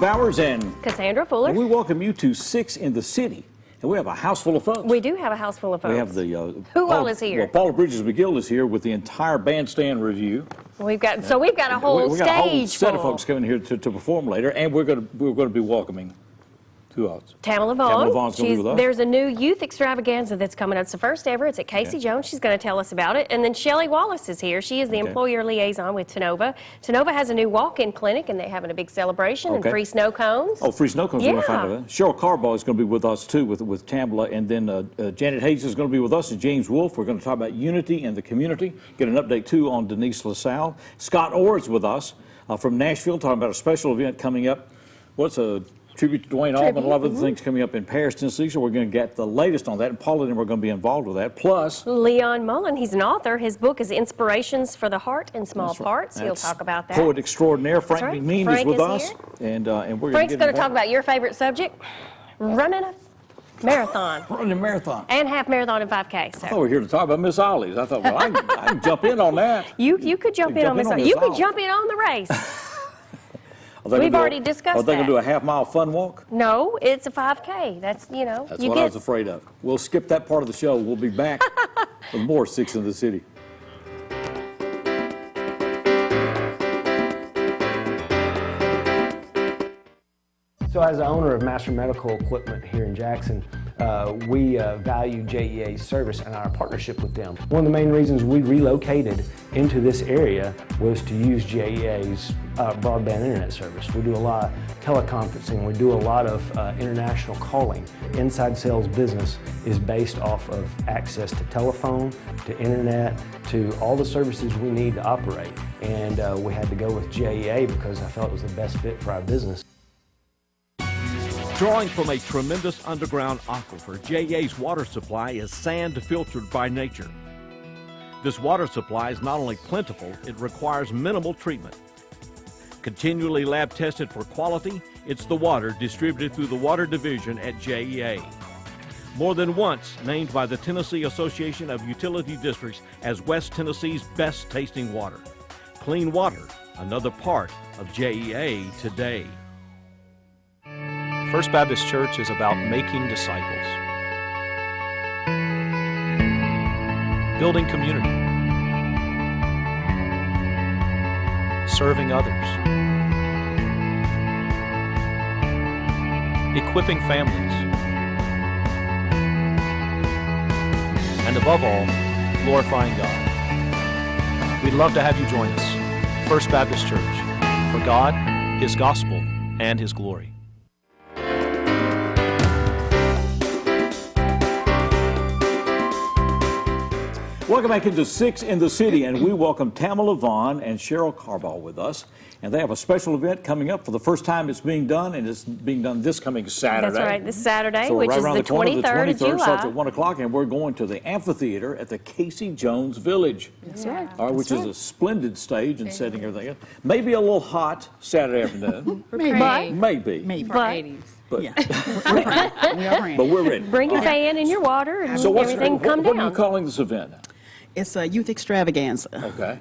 Bowers and Cassandra Fuller. And we welcome you to 6 in the City. And we have a house full of folks. We do have a house full of folks. We have the... Who all is here? Well, Paula McGill is here with the entire Bandstand review. We've got a whole we got a whole stage set of folks coming here to perform later, and we're going to be welcoming who else? Tamala Vaughn. Tamala Vaughn's going to be with us. There's a new youth extravaganza that's coming up. It's the first ever. It's at Casey Jones. She's going to tell us about it. And then Shelley Wallace is here. She is the employer liaison with Tenova. Tenova has a new walk-in clinic, and they're having a big celebration and free snow cones. Oh, free snow cones. Yeah. We're going to find out. Cheryl Carbaugh is going to be with us, too, with Tamala. And then Janet Hayes is going to be with us, and James Wolfe. We're going to talk about unity in the community. Get an update, too, on Denise LaSalle. Scott Orr is with us from Nashville, talking about a special event coming up. What's a tribute to Dwayne Allman, a lot of other things coming up in Paris, Tennessee, so we're going to get the latest on that, and Paula and I are going to be involved with that. Plus, Leon Mullen, he's an author. His book is Inspirations for the Heart in Small Parts. He'll talk about that. Poet extraordinaire Frank McMean is with us, and we're Frank's going to talk about your favorite subject, running a marathon. Running a marathon. And half marathon and 5K. So. I thought we were here to talk about Miss Ollie's. I thought, well, I can jump in on that. You could jump in on Miss Ollie. You could jump in on the race. We've already discussed that. Are they going to do a half-mile fun walk? No, it's a 5K. That's, you know. That's what I was afraid of. We'll skip that part of the show. We'll be back with more 6 in the City. So as the owner of Master Medical Equipment here in Jackson, we value JEA's service and our partnership with them. One of the main reasons we relocated into this area was to use JEA's broadband internet service. We do a lot of teleconferencing, we do a lot of international calling. Inside sales business is based off of access to telephone, to internet, to all the services we need to operate. And we had to go with JEA because I felt it was the best fit for our business. Drawing from a tremendous underground aquifer, JEA's water supply is sand filtered by nature. This water supply is not only plentiful, it requires minimal treatment. Continually lab tested for quality, it's the water distributed through the water division at JEA. More than once named by the Tennessee Association of Utility Districts as West Tennessee's best tasting water. Clean water, another part of JEA today. First Baptist Church is about making disciples, building community, serving others, equipping families, and above all, glorifying God. We'd love to have you join us. First Baptist Church, for God, His gospel, and His glory. Welcome back into 6 in the City, and we welcome Tamala Vaughn and Cheryl Carbaugh with us. And they have a special event coming up for the first time it's being done, and it's being done this coming Saturday. That's right, this Saturday, so which right is around the 23rd of July. Starts at 1 o'clock, and we're going to the amphitheater at the Casey Jones Village. That's right. All right, which is a splendid stage and setting everything. Maybe a little hot Saturday afternoon. Maybe. Maybe. For 80s. But, yeah. But we're ready. Bring your fan and your water and everything come down. What are you calling this event? It's a youth extravaganza. Okay.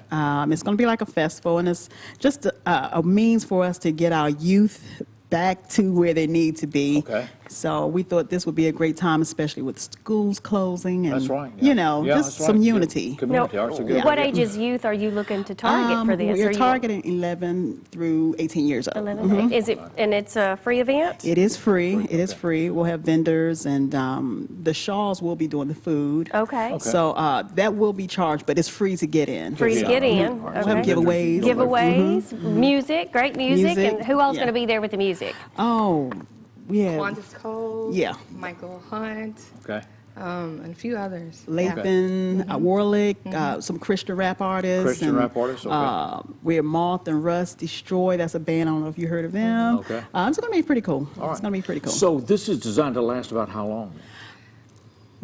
It's going to be like a festival, and it's just a means for us to get our youth back to where they need to be. Okay. So we thought this would be a great time, especially with schools closing and, that's right, yeah. you know, just some unity. Yeah. Community arts are good. What ages youth are you looking to target for this? We're targeting 11 through 18 years old. 11. Is it, and it's a free event? It is free. It is free. We'll have vendors, and the Shaws will be doing the food. Okay. So that will be charged, but it's free to get in. Free to get in. We'll have giveaways. Giveaways, music, great music. And who ell's going to be there with the music? Oh, we have Quantas Cole, Michael Hunt, and a few others. Lathan, Warlick, some Christian rap artists. We're Moth and Rust Destroy. That's a band. I don't know if you heard of them. Okay. It's going to be pretty cool. All right. It's going to be pretty cool. So this is designed to last about how long?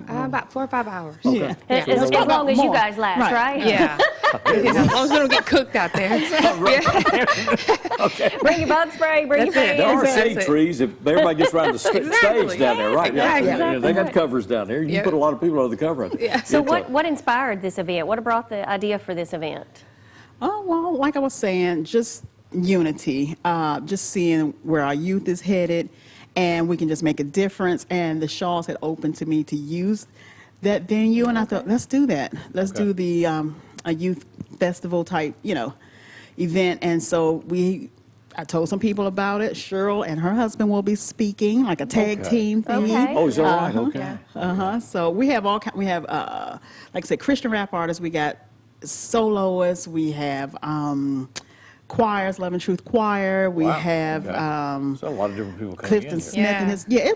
About 4 or 5 hours. Yeah. As long as you guys last, right? Yeah. As long as we don't get cooked out there. Okay. Bring your bug spray, bring your fans. There are shade trees if everybody gets around the stage down there, right? Exactly. They got covers down there. You put a lot of people under the cover. So what inspired this event? What brought the idea for this event? Oh, well, like I was saying, just unity, just seeing where our youth is headed, and we can just make a difference. And the Shaws had opened to me to use that venue, and I thought, let's do that. Let's do the a youth festival type, event. And so I told some people about it. Cheryl and her husband will be speaking, like a tag team thingy. Okay. Oh, is that right? Okay. So we have like I said, Christian rap artists. We got soloists. We have choirs, Love and Truth Choir. We have So a lot of different people coming Clifton in here. Smith and his. Yeah,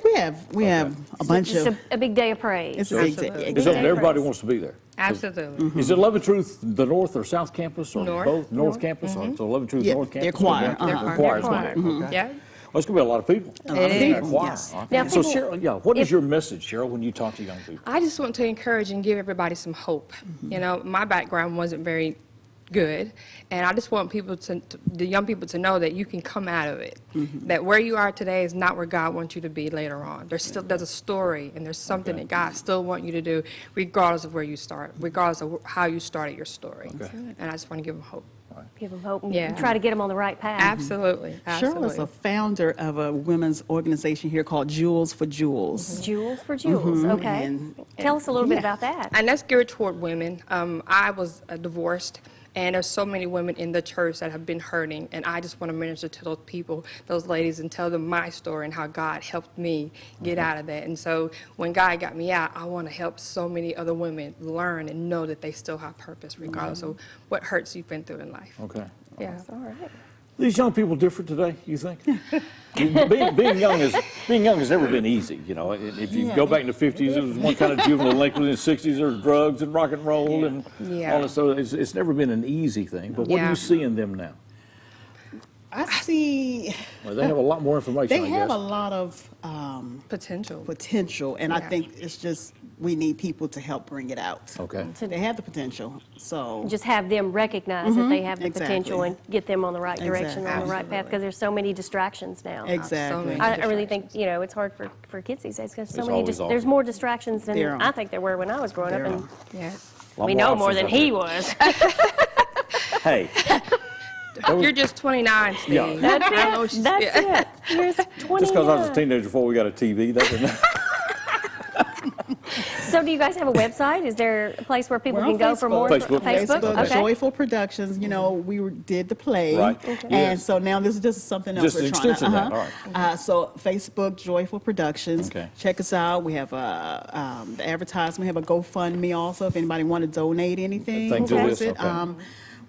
we have a bunch It's of. a big day of praise. It's a big day. Absolutely. Is it everybody wants to be there? Absolutely. Is it Love and Truth, the North or South Campus, or North. both? North Campus? So Love and Truth, Yeah, North their Campus? choir. Their Uh-huh. choir is Their one. choir. Okay. Yeah. Well, it's going to be a lot of people. It is. Choir. Yes. Okay. Now, So people- Cheryl, what is your message, Cheryl, when you talk to young people? I just want to encourage and give everybody some hope. My background wasn't very good, and I just want the young people to know that you can come out of it. That where you are today is not where God wants you to be later on. There's a story, and there's something that God still wants you to do, regardless of where you start, regardless of how you started your story. And I just want to give them hope. Give them hope and Yeah. try to get them on the right path. Absolutely. Cheryl is a founder of a women's organization here called Jewels for Jewels. Jewels for Jewels. Okay. And- Tell us a little bit about that. And that's geared toward women. I was divorced, and there's so many women in the church that have been hurting, and I just want to minister to those people, those ladies, and tell them my story and how God helped me get out of that. And so when God got me out, I want to help so many other women learn and know that they still have purpose, regardless of what hurts you've been through in life. Okay. Yeah. All right. These young people different today, you think? being young has never been easy, If you go back in the 50s, it was one kind of juvenile delinquency. In the 60s, there was drugs and rock and roll and all this. So it's never been an easy thing. But what do you see in them now? I see. Well, they have a lot more information, They I have guess. a lot of potential, and I think it's just we need people to help bring it out. Okay. They have the potential, so Just have them recognize that they have the potential exactly. and get them on the right direction, Exactly. on the right path, because there's so many distractions now. exactly. many. I really think, it's hard for kids these days because There's always there's more distractions than There are. I think there were when I was growing up. There And are. Yeah. Lot we know more options than out he there. was. Hey, You're just 29, Steve. Yeah. I know she's- That's yeah. it. Here's 29. just because I was a teenager before we got a TV, that didn't. So do you guys have a website? Is there a place where people We're can on go for more? Facebook. Facebook, Okay. Joyful Productions. We did the play, Right. and Yes. so now this is just something else Just we're an trying extension to. of that, all right. So Facebook, Joyful Productions. Okay. Check us out. We have the advertisement. We have a GoFundMe also. If anybody want to donate anything, Thanks to towards this, it, okay.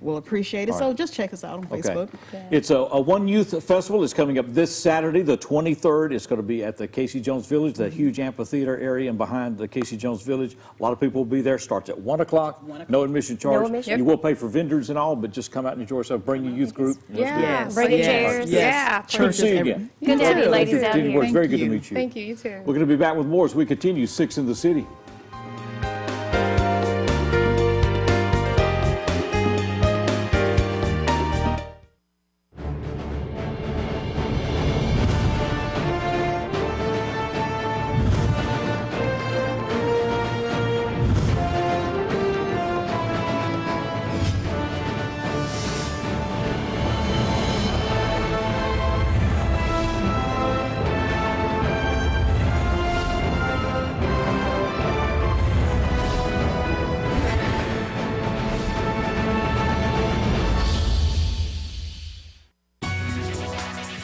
we'll appreciate it. All So right. just check us out on Facebook. It's a One Youth Festival. It's coming up this Saturday, the 23rd. It's going to be at the Casey Jones Village, that huge amphitheater area and behind the Casey Jones Village. A lot of people will be there. Starts at 1 o'clock. No admission charge. No admission. You will pay for vendors and all, but just come out and enjoy yourself. Bring your youth group. Yeah. Bring your Yes. chairs. Yeah. Good to Churches see you every- again. Good to have you ladies out It's here. very good to you. meet you. Thank you. You too. We're going to be back with more as we continue 6 in the City.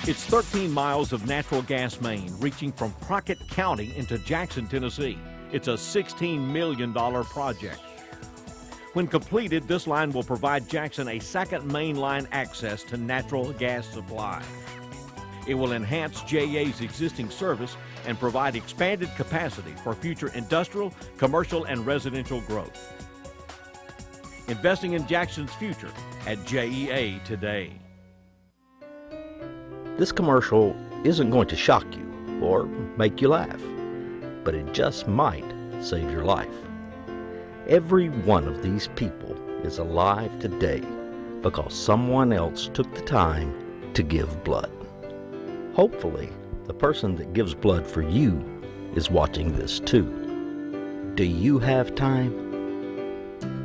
It's 13 miles of natural gas main reaching from Crockett County into Jackson, Tennessee. It's a $16 million project. When completed, this line will provide Jackson a second main line access to natural gas supply. It will enhance JA's existing service and provide expanded capacity for future industrial, commercial, and residential growth. Investing in Jackson's future at JEA today. This commercial isn't going to shock you or make you laugh, but it just might save your life. Every one of these people is alive today because someone else took the time to give blood. Hopefully, the person that gives blood for you is watching this too. Do you have time?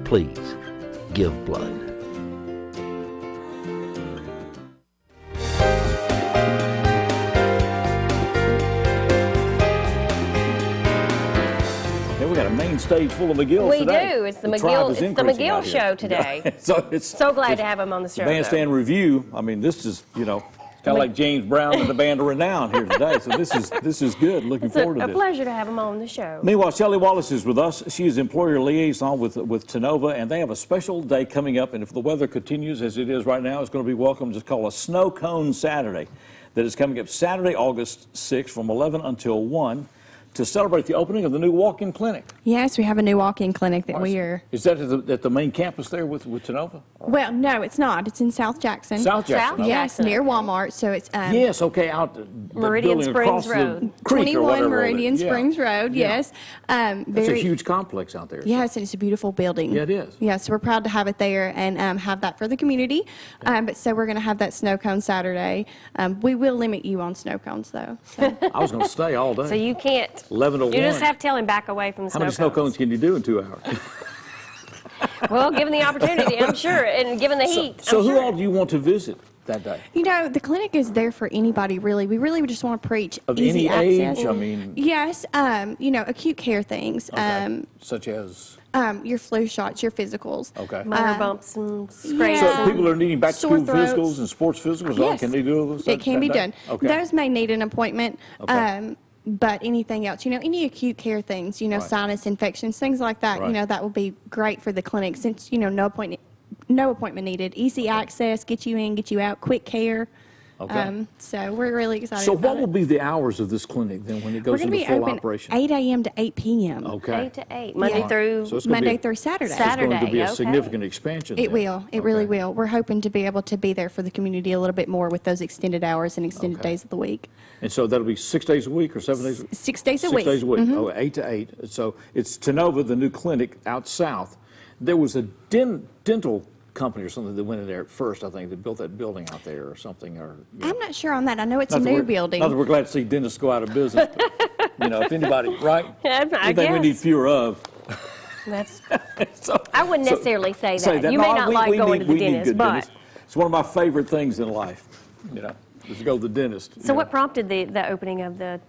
Please give blood. Yeah, we got a main stage full of McGill We today. do. It's the tribe McGill. is It's the increasing McGill out here. show today. So glad to have him on the show. The Bandstand Review. I mean, this is, you know, kind of like James Brown and the Band of Renown here today. So this is good. Looking forward to It's this. a pleasure to have him on the show. Meanwhile, Shelley Wallace is with us. She is employer liaison with Tenova, and they have a special day coming up. And if the weather continues as it is right now, it's going to be welcome. It's called a Snow Cone Saturday. That is coming up Saturday, August 6th from 11 until 1 to celebrate the opening of the new walk-in clinic. Yes, we have a new walk-in clinic that we are. Is that at the main campus there with Tenova? Well, no, it's not. It's in South Jackson. South Jackson. South Yes, Jackson. near Walmart. So it's Yes, okay, out the Meridian building Springs across Road. the creek or 21 whatever. Meridian Yeah. Springs Road. Yeah. Yes, It's a huge complex out there. Yes, and it's a beautiful building. Yeah, it is. Yes, we're proud to have it there and have that for the community. But so we're going to have that snow cone Saturday. We will limit you on snow cones though. So. I was going to stay all day. So you can't. 11 to 1. You just have to tell him back away from the How many snow cones can you do in 2 hours? Well, given the opportunity, I'm sure, and given the heat, So I'm who sure. all do you want to visit that day? You know, the clinic is there for anybody, really. We really just want to preach Of easy any access. age? I mean, Yes, you know, acute care things, okay. Such as, your flu shots, your physicals. okay. Minor bumps and scrapes. So Yeah. if people are needing Sore back-to-school throats. physicals and sports physicals, Yes. can they do those? It can be done. Okay. Those may need an appointment. Okay. But anything else, you know, any acute care things, you know, Right. sinus infections, things like that, Right. you know, that will be great for the clinic since, you know, no appointment needed. Easy access, get you in, get you out, quick care. Okay. So we're really excited So about what will it. be the hours of this clinic then when it We're goes going to into be full open operation? 8 a.m. to 8 p.m. Okay. 8 to 8, Monday Yeah. through So it's gonna be Monday a- through Saturday. It's going to be Saturday, a okay. significant expansion. It then. will. It really Okay. will. We're hoping to be able to be there for the community a little bit more with those extended hours and extended Okay. days of the week. And so that'll be 6 days a week or 7 days? 6 days a 6 week. days a week. Mhm. Oh, 8 to 8. So it's Tenova, the new clinic out south. There was a dental company or something that went in there at first, I think, that built that building out there or something. Or you know. I'm not sure on that. I know it's a Not that new we're- building. Not that we're glad to see dentists go out of business. But, you know, if anybody, right? Yeah, I Anything we need guess. fewer of. That's, So- I wouldn't so- necessarily say that. You No, may not like going to the we need dentist, good but. dentists. It's one of my favorite things in life, you know, is to go to the dentist. So what prompted the opening of the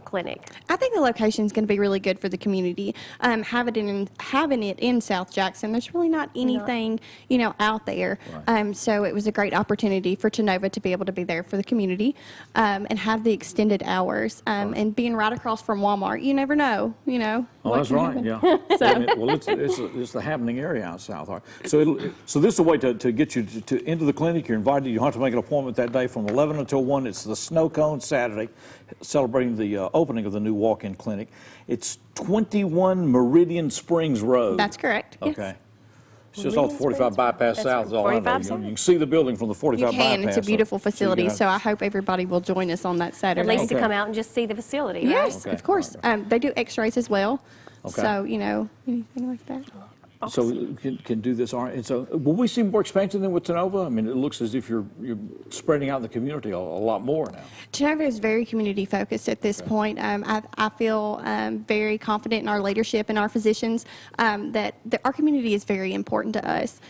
clinic? I think the location is going to be really good for the community. Having it in South Jackson, there's really not anything, you know, out there. Right. So it was a great opportunity for Tenova to be able to be there for the community and have the extended hours. And being right across from Walmart, you never know, you know. Oh, what that's can right, happen. yeah. Well, it's the happening area out south. All right. So this is a way to get you to into the clinic. You're invited. You don't have to make an appointment that day from 11 until 1. It's the Snow Cone Saturday, celebrating the opening of the new walk-in clinic. It's 21 Meridian Springs Road. That's correct. yes. Okay. It's just off the 45 bypass That's south is all I know. 45 You south? can see the building from the 45 You bypass. can. It's a so- beautiful so you facility. can So have- I hope everybody will join us on that Saturday. At least to Okay. come out and just see the facility, right? Yes, Okay, of course. all They do X-rays as well. Okay. So, you know, anything like that. So can do this. All right. And so will we see more expansion than with Tenova? I mean, it looks as if you're spreading out in the community a lot more now. Tenova is very community focused at this point. I feel very confident in our leadership and our physicians that our community is very important to us.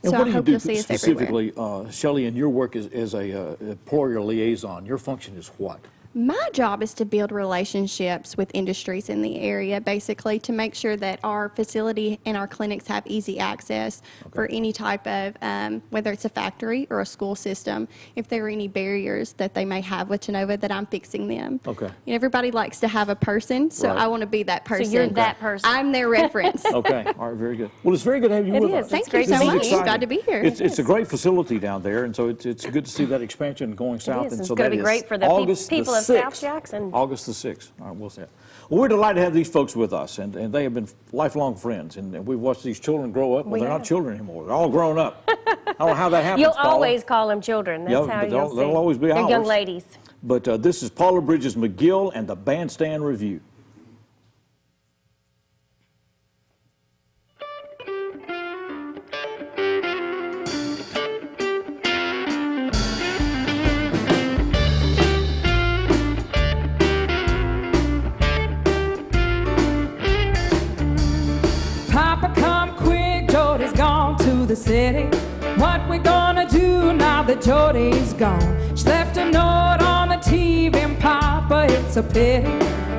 And So what I do you hope do you'll see us everywhere. specifically, Shelley, in your work as a employer liaison? Your function is what? My job is to build relationships with industries in the area, basically to make sure that our facility and our clinics have easy access for any type of, whether it's a factory or a school system, if there are any barriers that they may have with Tenova, that I'm fixing them. Okay. You know, everybody likes to have a person, so Right. I want to be that person. you're that person. I'm their reference. Okay. All right. Very good. Well, it's very good to have you It with is. us. Thank It's you great so to much. meet It's you. glad to be here. It's a great facility down there, and so it's good to see that expansion going south. is. And It's so gonna that be is great for the August people the of South 6th. Jackson. August the 6th. All right, we'll see it. Well, we're delighted to have these folks with us, and they have been lifelong friends, and we've watched these children grow up. Well, they're not have. children anymore. They're all grown up. I don't know how that happens, You'll Paula. always call them children. That's Yeah, how but you'll see. they'll always be They're young ours. ladies. But this is Paula Bridges McGill and the Bandstand Review. Papa, come quick, Jody's gone to the city. What we gonna do now that Jody's gone? She left a note on the TV, and Papa, it's a pity.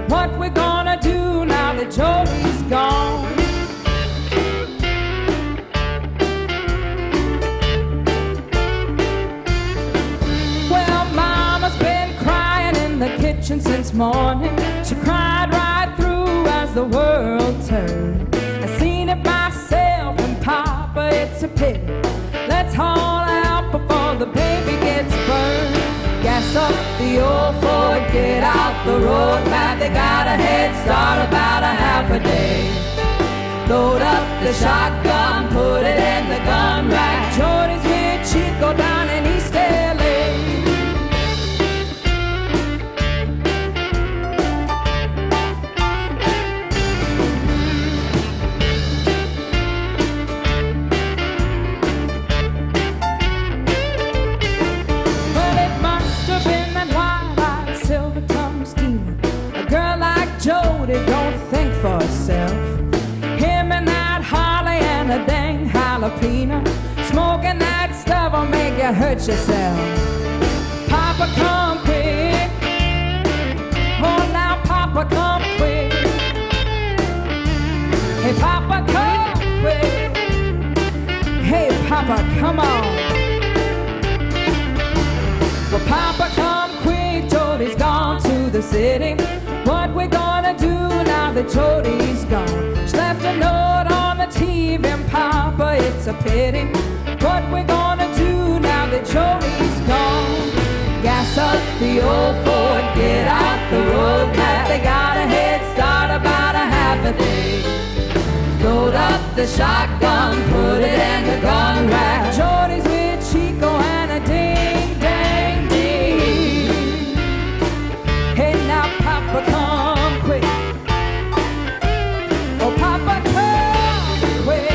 What we gonna do now that Jody's morning. She cried right through as the world turned. I seen it myself, and Papa, it's a pity. Let's haul out before the baby gets burned. Gas up the old Ford, get out the road map. They got a head start about a half a day. Load up the shotgun, put it in the gun rack. Jordy's with Chico down in East LA. Well, it must have been that wide-eyed, silver-tongued schemer. A girl like Jody don't think for herself. Him and that Harley and a dang jalapeno. Smoking that stuff will make you hurt yourself. Papa, come quick. Oh, now, Papa, come quick. Hey, Papa, come quick. Hey, Papa, come on. Well, Papa, come quick. Jody's gone to the city. What we gonna do now that Jody's gone? She left a note on the TV, and Papa, it's a pity. What we gonna do now that Jody's gone? Gas up the old Ford, get out the road map. They got a head start about a half a day. Load up the shotgun, put it in the gun rack. Jody's with Chico and a ding, dang, ding. Hey, now, Papa, come quick. Oh, Papa, come quick.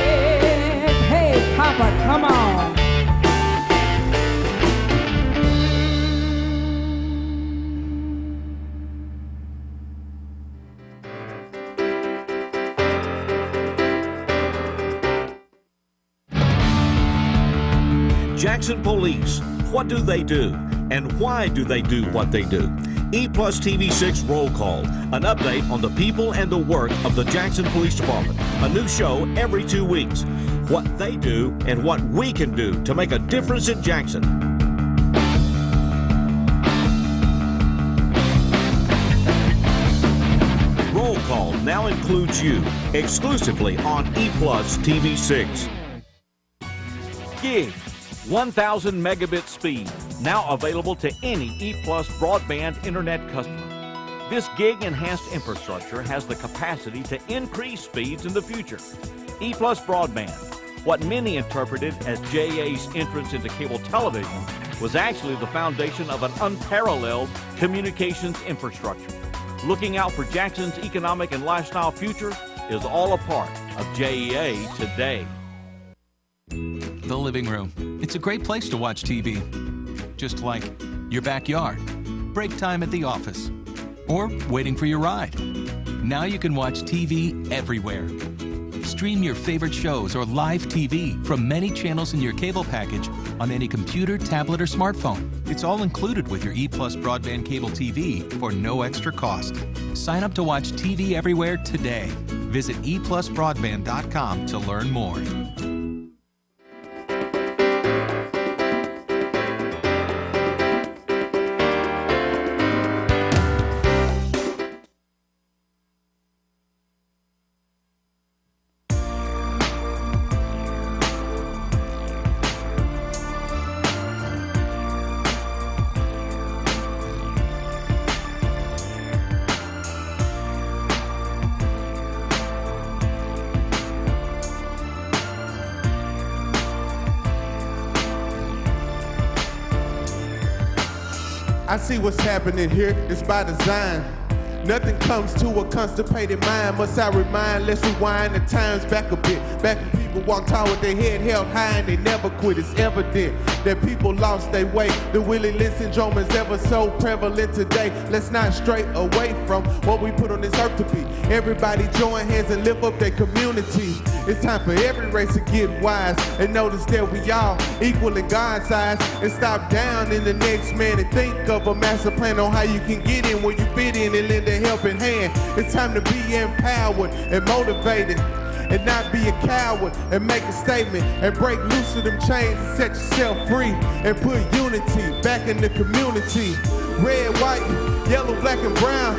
Hey, Papa, come on. Jackson Police, what do they do? And why do they do what they do? EPlusTV 6 Roll Call, an update on the people and the work of the Jackson Police Department. A new show every 2 weeks. What they do and what we can do to make a difference in Jackson. Roll Call now includes you, exclusively on EPlusTV 6. Gig, 1,000 megabit speed, now available to any ePlus broadband internet customer. This gig-enhanced infrastructure has the capacity to increase speeds in the future. ePlus broadband, what many interpreted as JA's entrance into cable television, was actually the foundation of an unparalleled communications infrastructure. Looking out for Jackson's economic and lifestyle future is all a part of JEA today. The living room. It's a great place to watch TV. Just like your backyard, break time at the office, or waiting for your ride. Now you can watch TV everywhere. Stream your favorite shows or live TV from many channels in your cable package on any computer, tablet, or smartphone. It's all included with your ePlus broadband cable TV for no extra cost. Sign up to watch TV everywhere today. Visit eplusbroadband.com to learn more. I see what's happening here, it's by design. Nothing comes to a constipated mind. Must I remind, let's rewind the times back a bit. Back when people walked tall with their head held high and they never quit. It's evident that people lost their way. The Willie Lynch syndrome is ever so prevalent today. Let's not stray away from what we put on this earth to be. Everybody join hands and lift up their community. It's time for every race to get wise and notice that we all equal in God's eyes. And stop down in the next man and think of a master plan on how you can get in where you fit in and lend a helping hand. It's time to be empowered and motivated and not be a coward and make a statement and break loose of them chains and set yourself free and put unity back in the community. red, white, yellow, black, and brown.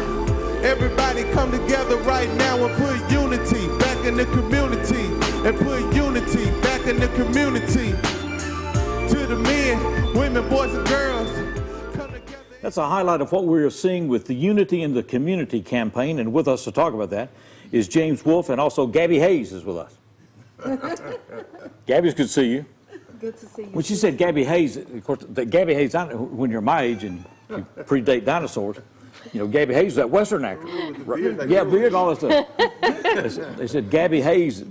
Everybody come together right now and put unity back in the community. And put unity back in the community. To the men, women, boys, and girls. That's a highlight of what we're seeing with the Unity in the Community campaign, and with us to talk about that is James Wolfe, and also Gabby Hayes is with us. Gabby, it's good to see you. Good to see you. When she said Gabby Hayes, of course, Gabby Hayes, when you're my age and you predate dinosaurs, you know, Gabby Hayes is that Western actor. Yeah, beard, all that stuff. They said Gabby Hayes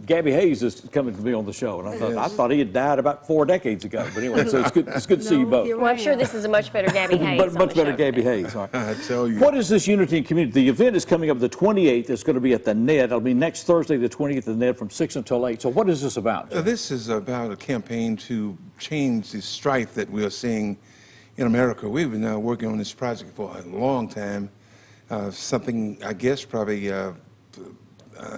is coming to be on the show, and I thought he had died about 4 decades ago. But anyway, so it's good to see you both. Well, I'm sure this is a much better Gabby Hayes. Much better Gabby Hayes. All right. I tell you. What is this Unity and Community? The event is coming up the 28th. It's going to be at the Ned. It'll be next Thursday, the 20th, at the Ned from 6 until 8. So what is this about? This is about a campaign to change the strife that we are seeing in America. We've been working on this project for a long time. Something, I guess, probably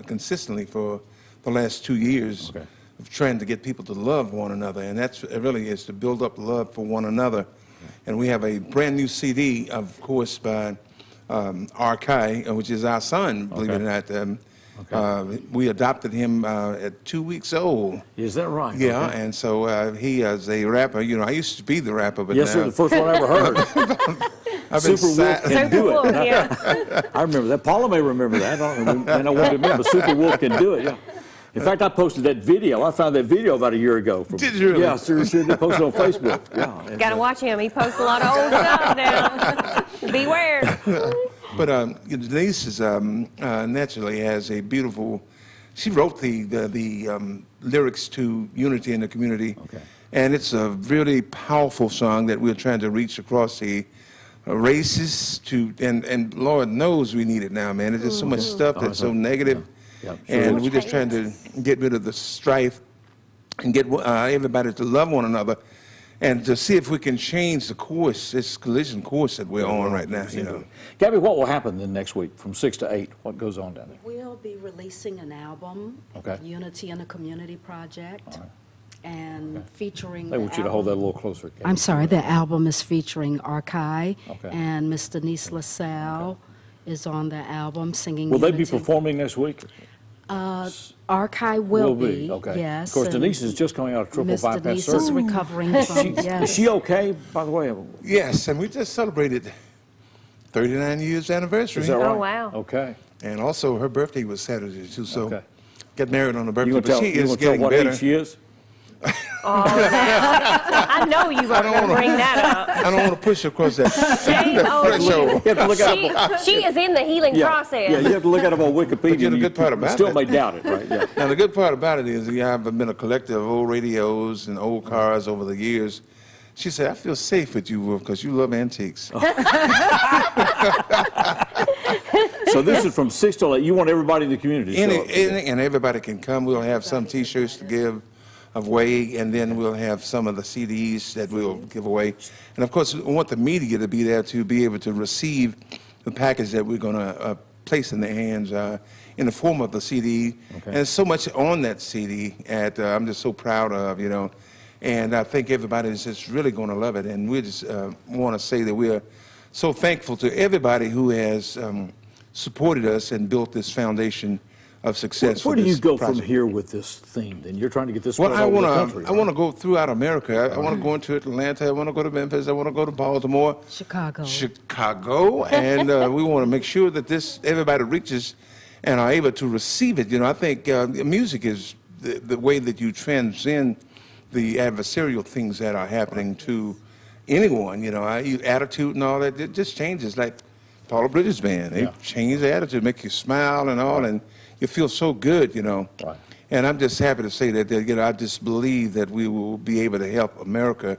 consistently for the last 2 years of trying to get people to love one another. And that's really is to build up love for one another. And we have a brand new CD, of course, by Arkai, which is our son, believe it or not. We adopted him at 2 weeks old. Is that right? Yeah, and so he is a rapper. You know, I used to be the rapper, but yes, now... sir, the first one I ever heard. Super Wolf can do it. Yeah. I remember that. Paula may remember that. I don't want to remember. Super Wolf can do it, yeah. In fact, I posted that video. I found that video about a year ago. Did you really? Yeah, seriously, they posted on Facebook. Yeah. Got to watch him. He posts a lot of old stuff now. Beware. But Denise is, naturally has a beautiful, she wrote the lyrics to Unity in the Community. And it's a really powerful song that we're trying to reach across the races and Lord knows we need it now, man. There's just so much stuff that's so negative. And we're just trying to get rid of the strife and get everybody to love one another. And to see if we can change the course, this collision course that we're on right now, you know. Gabby, what will happen then next week from 6 to 8? What goes on down there? We'll be releasing an album, Unity in the Community Project, and featuring. I want you to hold that a little closer. Gabby. I'm sorry, the album is featuring Arkai, and Miss Denise LaSalle is on the album singing. Will they be performing next week? Arkai will be. Yes. Of course, Denise is just coming out of triple bypass Denise surgery. is recovering from. Yes. Is she okay, by the way? Yes, and we just celebrated 39 years anniversary. Is that right? Oh, wow. Okay. And also, her birthday was Saturday, too, so got married on her birthday, You but she is getting what better. age she is? I know you were going to bring that up. I don't want to push her across that threshold. You have to look at she is in the healing process. Yeah, you have to look at them on Wikipedia. But the good part about still it, may doubt it, right? Yeah. Now, the good part about it is we have been a collector of old radios and old cars over the years. She said, I feel safe with you, Wolf, because you love antiques. So this is from 6 to 8. You want everybody in the community to show up. And everybody can come. We'll have some T-shirts to give away, and then we'll have some of the CDs that we'll give away. And, of course, we want the media to be there to be able to receive the package that we're going to place in their hands in the form of the CD. And there's so much on that CD that I'm just so proud of, you know. And I think everybody is just really going to love it. And we just want to say that we are so thankful to everybody who has supported us and built this foundation of success. Where do you go from here with this theme? Then you're trying to get this well, all over the country. I want to go throughout America. I want to go into Atlanta. I want to go to Memphis. I want to go to Baltimore. Chicago. And we want to make sure that everybody reaches and are able to receive it. You know, I think music is the way that you transcend the adversarial things that are happening to anyone. You know, attitude and all that, it just changes. Like Paula Bridges Band, they change the attitude, make you smile and all, and you feel so good, you know. And I'm just happy to say that, you know, I just believe that we will be able to help America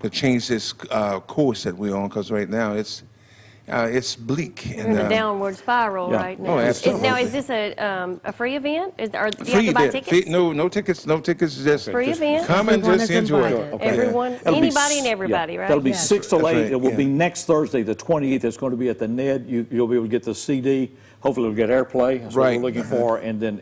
to change this course that we're on, because right now it's bleak. We're in a downward spiral right now. Oh, absolutely. Now, is this a free event? Do you have to buy tickets? No tickets, just free event. Come and just enjoy it. Everyone, anybody and everybody, right? That'll be 6 to 8. It will be next Thursday, the 28th. It's going to be at the Ned. You'll be able to get the CD. Hopefully, it'll get airplay. That's what we're looking for, and then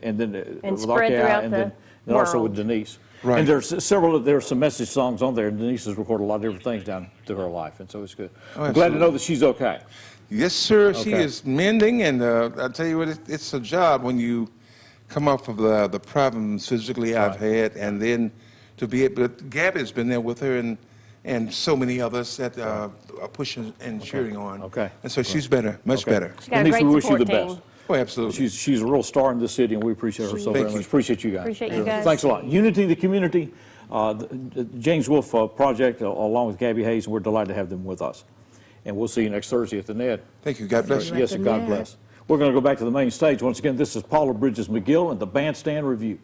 spread throughout the and then also with Denise. Right. And there's some message songs on there, and Denise has recorded a lot of different things down through her life, and so it's good. Oh, I'm glad to know that she's okay. Yes, sir. Okay. She is mending, and I tell you what, it's a job when you come off of the problems physically I've had, and then to be able. But Gabby's been there with her, and so many others that are pushing and cheering on. Okay. And so she's better, much better. She's got a great we wish you the support best. team. Oh, absolutely. She's a real star in this city, and we appreciate her so very much. Appreciate you guys. Appreciate you guys. Thanks a lot. Unity, the community, the James Wolfe Project, along with Gabby Hayes, and we're delighted to have them with us. And we'll see you next Thursday at the Ned. Thank you. God bless you. Yes, and God bless. We're going to go back to the main stage. Once again, this is Paula Bridges McGill and the Bandstand Review.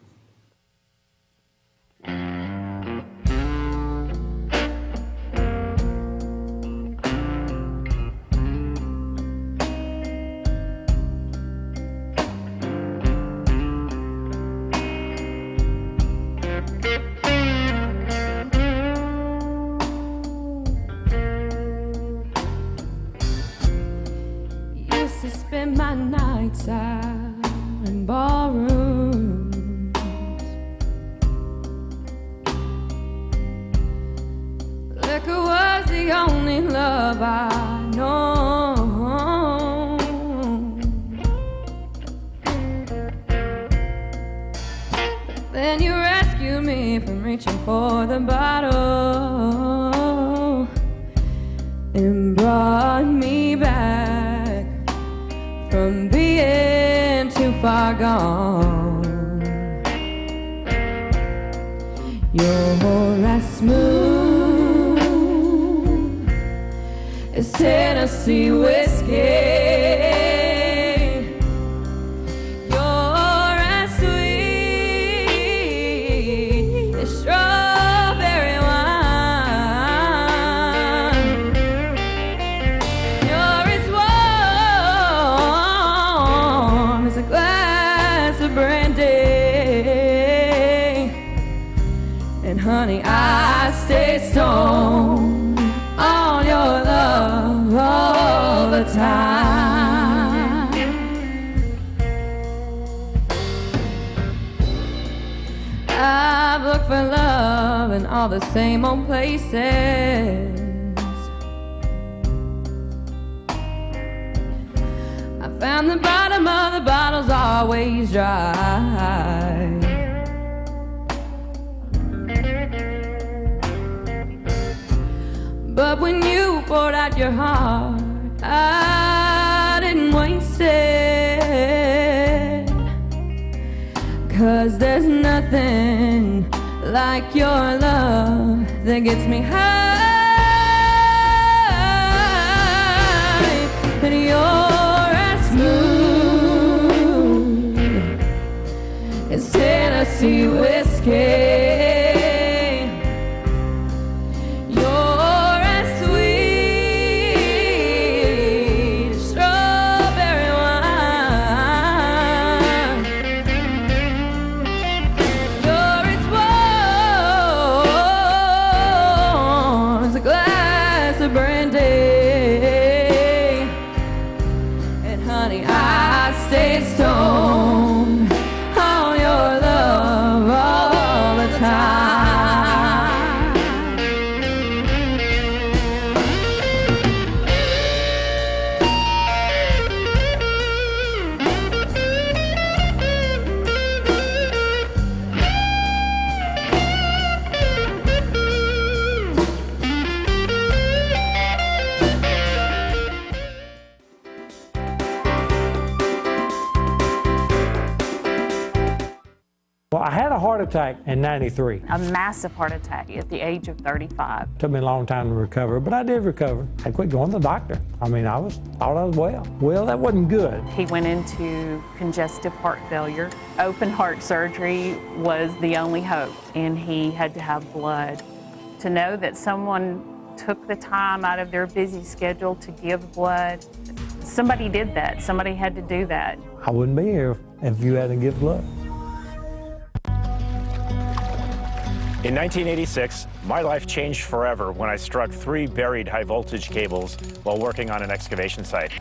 Used to spend my nights out in ballrooms. Liquor was the only love I know. But then you rescued me from reaching for the bottle and brought me back from being too far gone. You're as smooth as Tennessee whiskey. You're as sweet as strawberry wine. You're as warm as a glass of brandy. And honey, I stay stoned on your love all the time. I've looked for love in all the same old places. I found the bottom of the bottle's always dry. But when you poured out your heart, I didn't waste it. 'Cause there's nothing like your love that gets me high. And you're as smooth as Tennessee whiskey. Stone on your love all the time. Well, I had a heart attack in '93. A massive heart attack at the age of 35. Took me a long time to recover, but I did recover. I quit going to the doctor. I mean, thought I was well. Well, that wasn't good. He went into congestive heart failure. Open heart surgery was the only hope, and he had to have blood. To know that someone took the time out of their busy schedule to give blood, somebody did that. Somebody had to do that. I wouldn't be here if you hadn't given blood. In 1986, my life changed forever when I struck 3 buried high-voltage cables while working on an excavation site.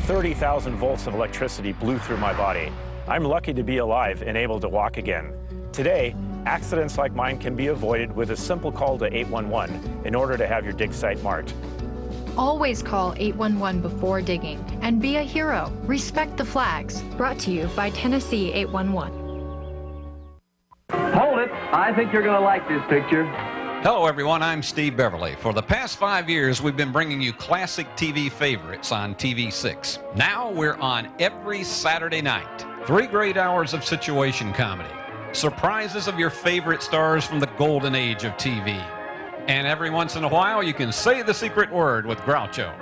30,000 volts of electricity blew through my body. I'm lucky to be alive and able to walk again. Today, Accidents like mine can be avoided with a simple call to 811 in order to have your dig site marked. Always call 811 before digging and be a hero. Respect the flags. Brought to you by Tennessee 811. Hold it. I think you're going to like this picture. Hello, everyone. I'm Steve Beverly. For the past 5 years, we've been bringing you classic TV favorites on TV6. Now we're on every Saturday night. 3 great hours of situation comedy. Surprises of your favorite stars from the golden age of TV. And every once in a while, you can say the secret word with Groucho.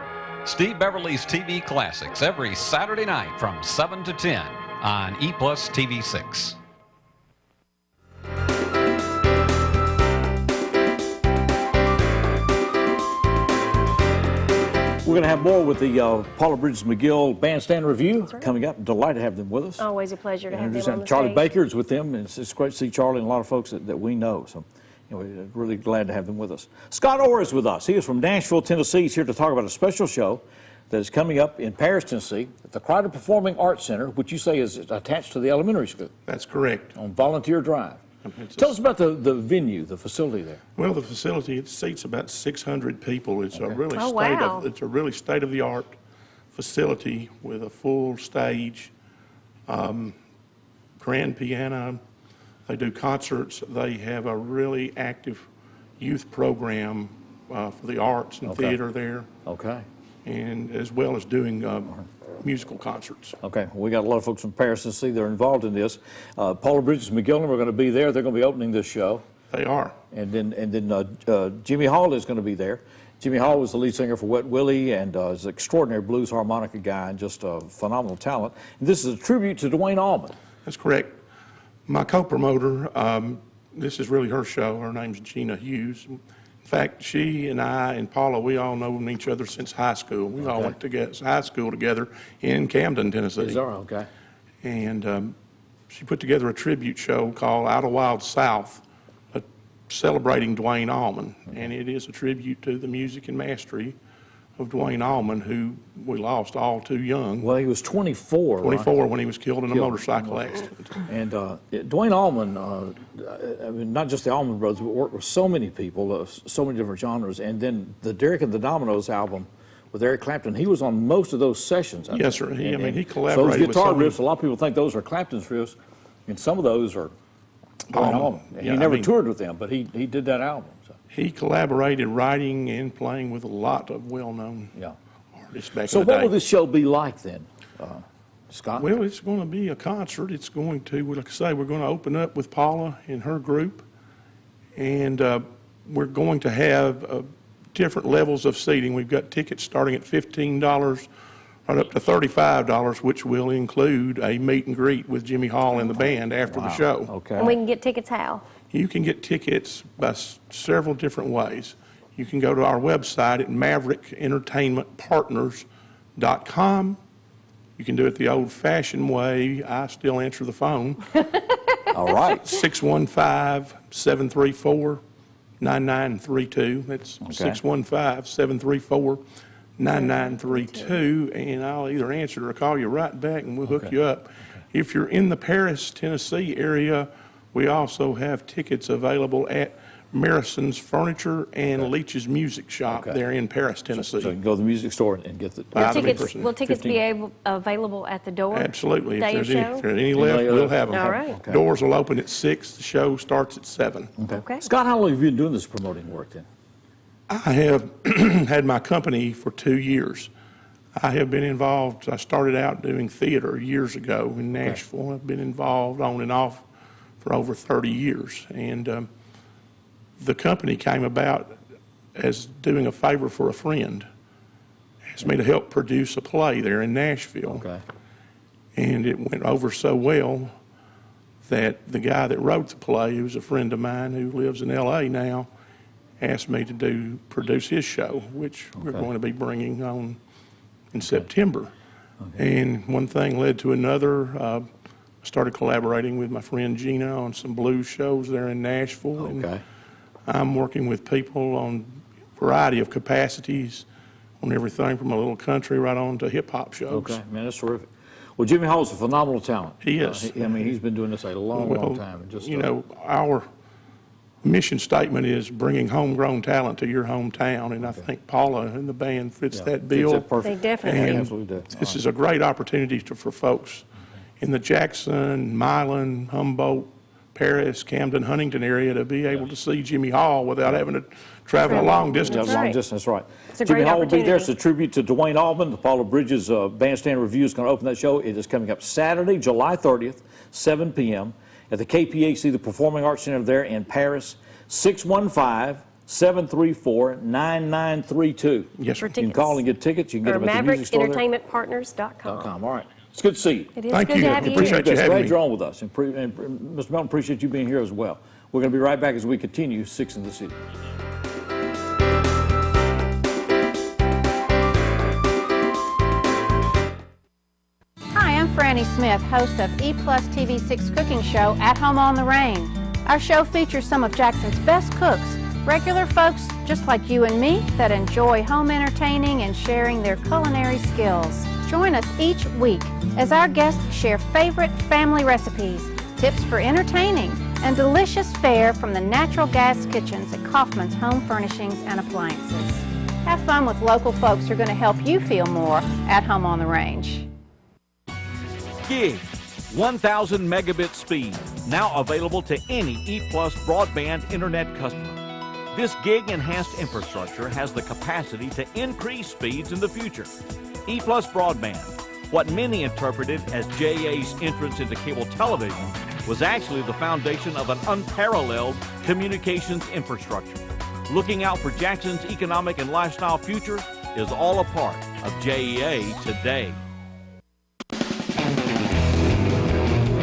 Steve Beverly's TV Classics every Saturday night from 7 to 10 on EPlusTV6. We're going to have more with the Paula Bridges McGill Bandstand Review coming up. Delighted to have them with us. Always a pleasure to have them on the Charlie stage. Baker's with them, and it's great to see Charlie and a lot of folks that we know. So, anyway, really glad to have them with us. Scott Orr is with us. He is from Nashville, Tennessee. He's here to talk about a special show that is coming up in Paris, Tennessee, at the Crider Performing Arts Center, which you say is attached to the elementary school. That's correct. On Volunteer Drive. Tell us about the venue, the facility there. Well, the facility, it seats about 600 people. It's a really wow. it's a really state-of-the-art facility with a full stage, grand piano. They do concerts. They have a really active youth program for the arts and theater there. Okay. And as well as doing musical concerts. Okay, well, we got a lot of folks from Paris, Tennessee. They're involved in this. Paula Bridges McGill are going to be there. They're going to be opening this show. They are. And then Jimmy Hall is going to be there. Jimmy Hall was the lead singer for Wet Willie and is an extraordinary blues harmonica guy and just a phenomenal talent. And this is a tribute to Dwayne Allman. That's correct. My co-promoter, this is really her show. Her name's Gina Hughes. In fact, she and I and Paula, we all known each other since high school. We all went to high school together in Camden, Tennessee. Is that right? Okay. And she put together a tribute show called Out of Wild South, celebrating Dwayne Allman. And it is a tribute to the music and mastery of Dwayne Allman, who we lost all too young. Well, he was 24. 24 right? when he was killed in a motorcycle accident. And Dwayne Allman, I mean, not just the Allman Brothers, but worked with so many people, so many different genres. And then the Derek and the Dominoes album with Eric Clapton, he was on most of those sessions. Yes, sir. He collaborated so those guitar with riffs, a lot of people think those are Clapton's riffs, and some of those are Dwayne Allman. He Yeah, never toured with them, but he did that album. So. He collaborated writing and playing with a lot of well-known artists back So in the day. what will this show be like then, Scott? Well, it's going to be a concert. It's going to, like I say, we're going to open up with Paula and her group, and we're going to have different levels of seating. We've got tickets starting at $15 right up to $35, which will include a meet and greet with Jimmy Hall and the band after the show. Okay. And we can get tickets how? You can get tickets by several different ways. You can go to our website at maverickentertainmentpartners.com. You can do it the old-fashioned way. I still answer the phone. All right. 615-734-9932. That's 615-734-9932. And I'll either answer or call you right back, and we'll hook you up. If you're in the Paris, Tennessee area, we also have tickets available at Marison's Furniture and Leach's Music Shop there in Paris, Tennessee. So you can go to the music store and get the Will tickets be available at the door? Absolutely. Day If of show? there's any left, we'll have them. All right. Doors will open at 6. The show starts at 7. Okay. Scott, how long have you been doing this promoting work then? I have had my company for 2 years. I have been involved. I started out doing theater years ago in Nashville. I've been involved on and off for over 30 years. And the company came about as doing a favor for a friend. Asked me to help produce a play there in Nashville. Okay. And it went over so well that the guy that wrote the play, who's a friend of mine who lives in L.A. now, asked me to produce his show, which we're going to be bringing on in September. And one thing led to another. I started collaborating with my friend Gina on some blues shows there in Nashville. And I'm working with people on a variety of capacities, on everything from a little country right on to hip-hop shows. Okay, man, that's terrific. Well, Jimmy Hall's a phenomenal talent. He is. I mean, he's been doing this a long time. And just, you know, our mission statement is bringing homegrown talent to your hometown, and I think Paula and the band fits that bill. Fits it perfect. They definitely and absolutely do. This is a great opportunity for folks in the Jackson, Milan, Humboldt, Paris, Camden, Huntington area to be able to see Jimmy Hall without having to travel a long distance. Long distance, right. It's a Jimmy great Hall will be there. It's opportunity. a tribute to Dwayne Allman. The Paula Bridges Bandstand Review is going to open that show. It is coming up Saturday, July 30th, 7 p.m. at the KPHC, the Performing Arts Center there in Paris, 615-734-9932. Yes, sir. You can call and get tickets. You can get Or them at the music store there. MaverickEntertainmentPartners.com. All right. It's good to see you. It is good to have you. Appreciate you Yes, having glad me. you're on with us. And Mr. Melton, appreciate you being here as well. We're going to be right back as we continue Six in the City. Hi, I'm Franny Smith, host of EPlusTV 6 cooking show, At Home on the Range. Our show features some of Jackson's best cooks, regular folks just like you and me that enjoy home entertaining and sharing their culinary skills. Join us each week as our guests share favorite family recipes, tips for entertaining, and delicious fare from the natural gas kitchens at Kaufman's Home Furnishings and Appliances. Have fun with local folks who are going to help you feel more at home on the range. Gig, 1,000 megabit speed, now available to any ePlus broadband internet customer. This gig-enhanced infrastructure has the capacity to increase speeds in the future. ePlus broadband, what many interpreted as JA's entrance into cable television, was actually the foundation of an unparalleled communications infrastructure. Looking out for Jackson's economic and lifestyle future is all a part of JEA today.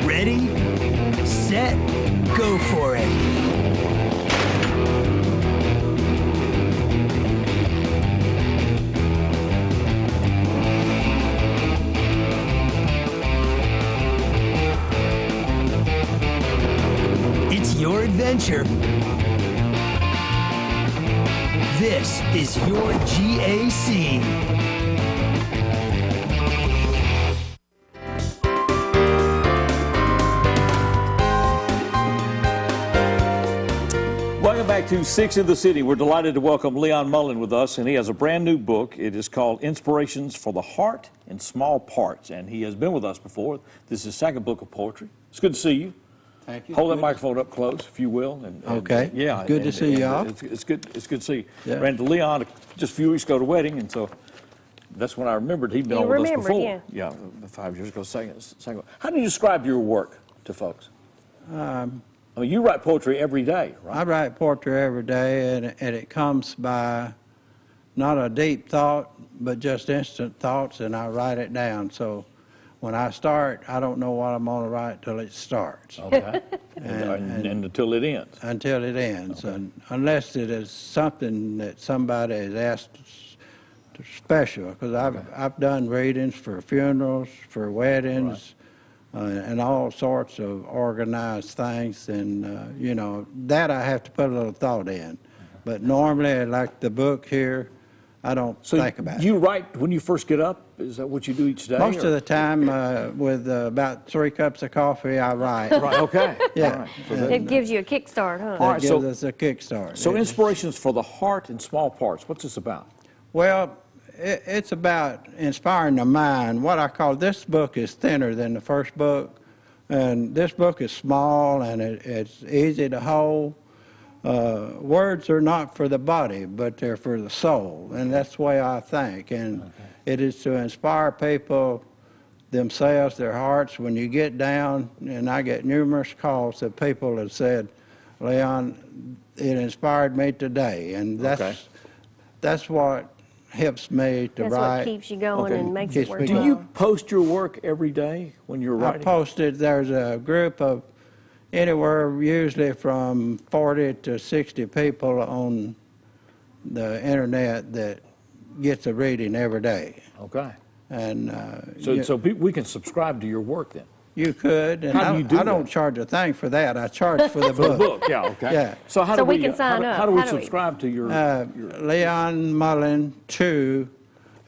Ready, set, go for it. It's your adventure. This is your GAC. Welcome back to Six in the City. We're delighted to welcome Leon Mullen with us, and he has a brand new book. It is called Inspirations for the Heart in Small Parts, and he has been with us before. This is his second book of poetry. It's good to see you. Thank you. Hold that microphone up close, if you will. Okay. Yeah. Good to see y'all. It's good to see you. Yeah. Ran to Leon just a few weeks ago to a wedding, and so that's when I remembered he'd been You on with us remembered, before. Yeah, 5 years ago. How do you describe your work to folks? I mean, you write poetry every day, right? I write poetry every day, and it comes by not a deep thought, but just instant thoughts, and I write it down. So when I start, I don't know what I'm going to write till it starts. Okay. and until it ends. Until it ends, and unless it is something that somebody has asked special, because I've done readings for funerals, for weddings, and all sorts of organized things, and you know, that I have to put a little thought in. But normally, like the book here, I don't think about it. You write when you first get up? Is that what you do each day? Most of the time, with about 3 cups of coffee, I write. Right, okay. Yeah. All right. So that- It gives you a kickstart, huh? That gives us a kickstart. So Inspirations for the Heart in Small Parts, what's this about? Well, it's about inspiring the mind. What I call this book is thinner than the first book, and this book is small and it's easy to hold. Words are not for the body, but they're for the soul, and that's the way I think. And it is to inspire people themselves, their hearts. When you get down, and I get numerous calls of people that said, Leon, it inspired me today, and that's what helps me to That's write. what keeps you going and makes it Keeps me worthwhile. Do going. you post your work every day when you're I writing? posted, there's a group of anywhere usually from 40 to 60 people on the internet that gets a reading every day. Okay. And So we can subscribe to your work then? you could, and How do you do I don't that? charge a thing for that. I charge for the For the book. book, yeah, okay. Yeah. So how So do we can sign how up. do we How do we- subscribe to your Leon Mullen 2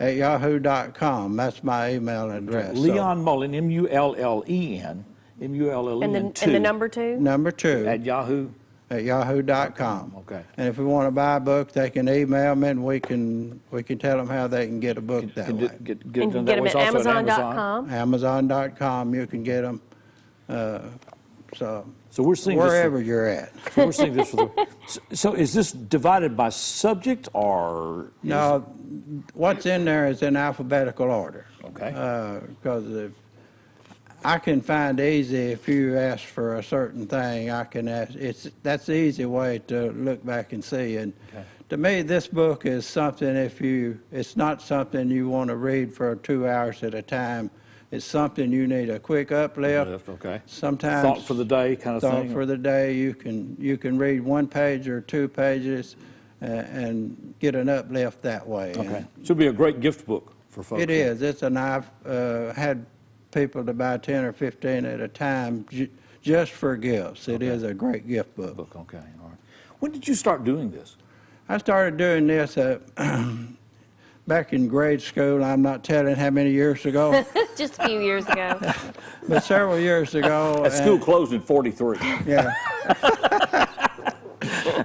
leon@yahoo.com. That's my email address. Leon Mullen, M-U-L-L-E-N, M-U-L-L-E-N 2. And the number 2? Number 2. At Yahoo? At yahoo.com. Okay. And if we want to buy a book, they can email me, and we can tell them how they can get a book that way. And you can get them at Amazon.com. Amazon.com, you can get them. So we're seeing wherever this you're at. So we're seeing this for so is this divided by subject or? No, what's in there is in alphabetical order. Okay. Because I can find easy if you ask for a certain thing, I can ask. That's the easy way to look back and see. And to me, this book is something. It's not something you want to read for 2 hours at a time. It's something you need a quick uplift. Okay. Sometimes thought for the day kind of thing. Thought for the day. You can read 1 page or 2 pages and get an uplift that way. Okay. Should be a great gift book for folks. It is. I've had people to buy 10 or 15 at a time just for gifts. It is a great gift book. Okay. All right. When did you start doing this? I started doing this back in grade school. I'm not telling how many years ago. Just a few years ago. But several years ago. That school closed in 43. Yeah.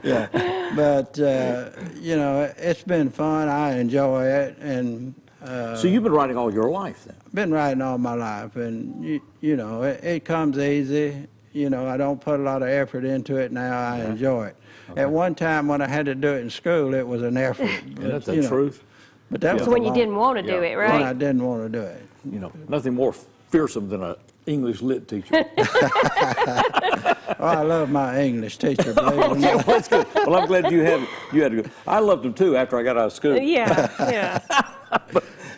Yeah. But, it's been fun. I enjoy it. And so you've been writing all your life then? Been writing all my life. And, it comes easy. I don't put a lot of effort into it now. I enjoy it. Okay. At one time when I had to do it in school, it was an effort. That's the truth. But that was when you didn't want to do it, right? When I didn't want to do it. Nothing more fearsome than an English lit teacher. I love my English teacher, believe it or not. Well, that's good. Well, I'm glad you had a good. I loved them too after I got out of school. Yeah.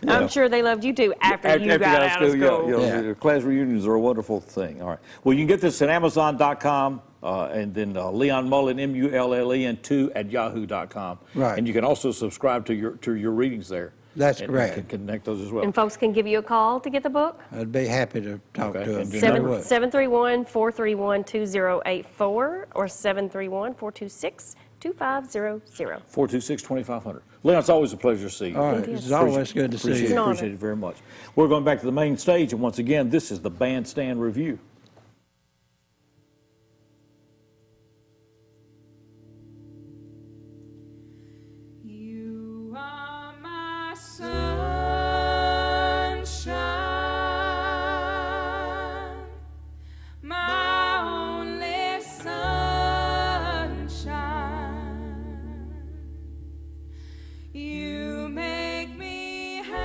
I'm sure they loved you too after you got out of school. Yeah. Class reunions are a wonderful thing. All right. Well, you can get this at Amazon.com and then Leon Mullen, M-U-L-L-E-N 2 at Yahoo.com. Right. And you can also subscribe to your readings there. That's correct. You can connect those as well. And folks can give you a call to get the book? I'd be happy to talk to them. 731-431-2084 or 731-426-2500. 426-2500. Leon, it's always a pleasure to see you. All right. It's always good to see you. Appreciate it very much. We're going back to the main stage, and once again, this is the Bandstand Review. You are my sunshine, my only sunshine. You make me happy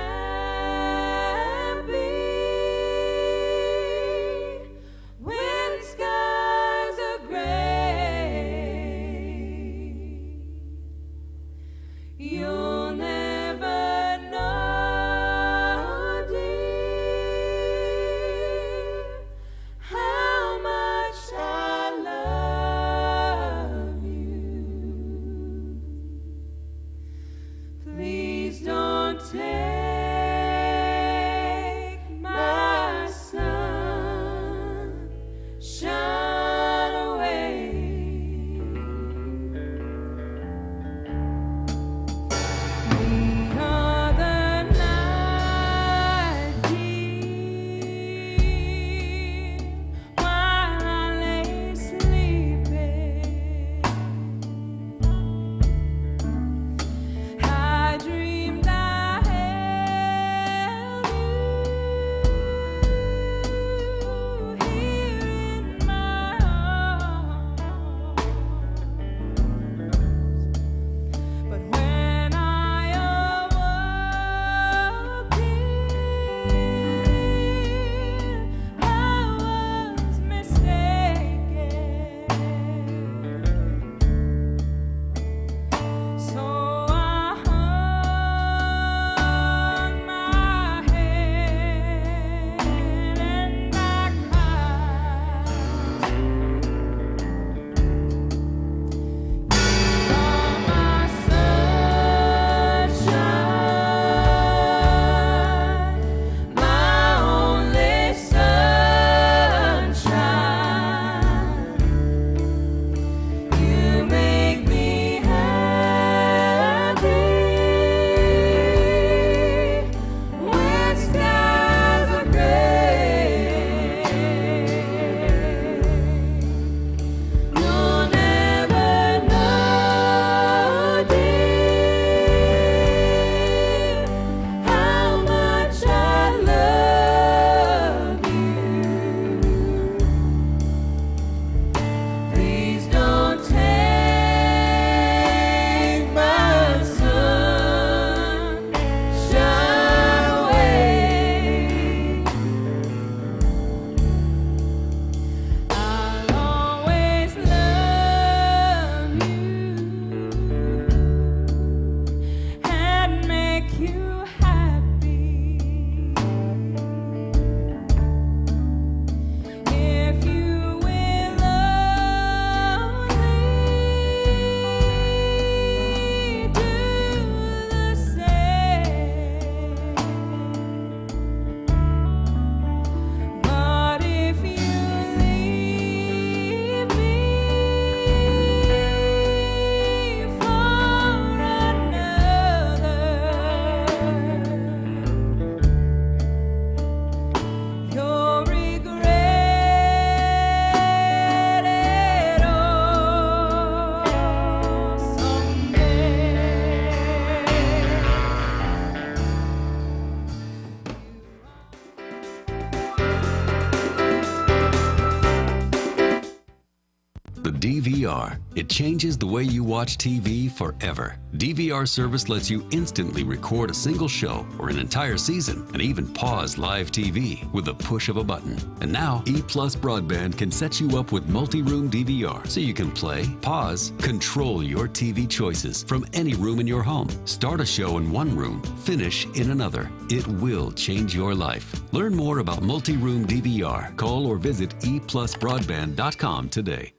The DVR. It changes the way you watch TV forever. DVR service lets you instantly record a single show or an entire season and even pause live TV with the push of a button. And now, EPlus Broadband can set you up with multi-room DVR so you can play, pause, control your TV choices from any room in your home. Start a show in one room, finish in another. It will change your life. Learn more about multi-room DVR. Call or visit EPlusBroadband.com today.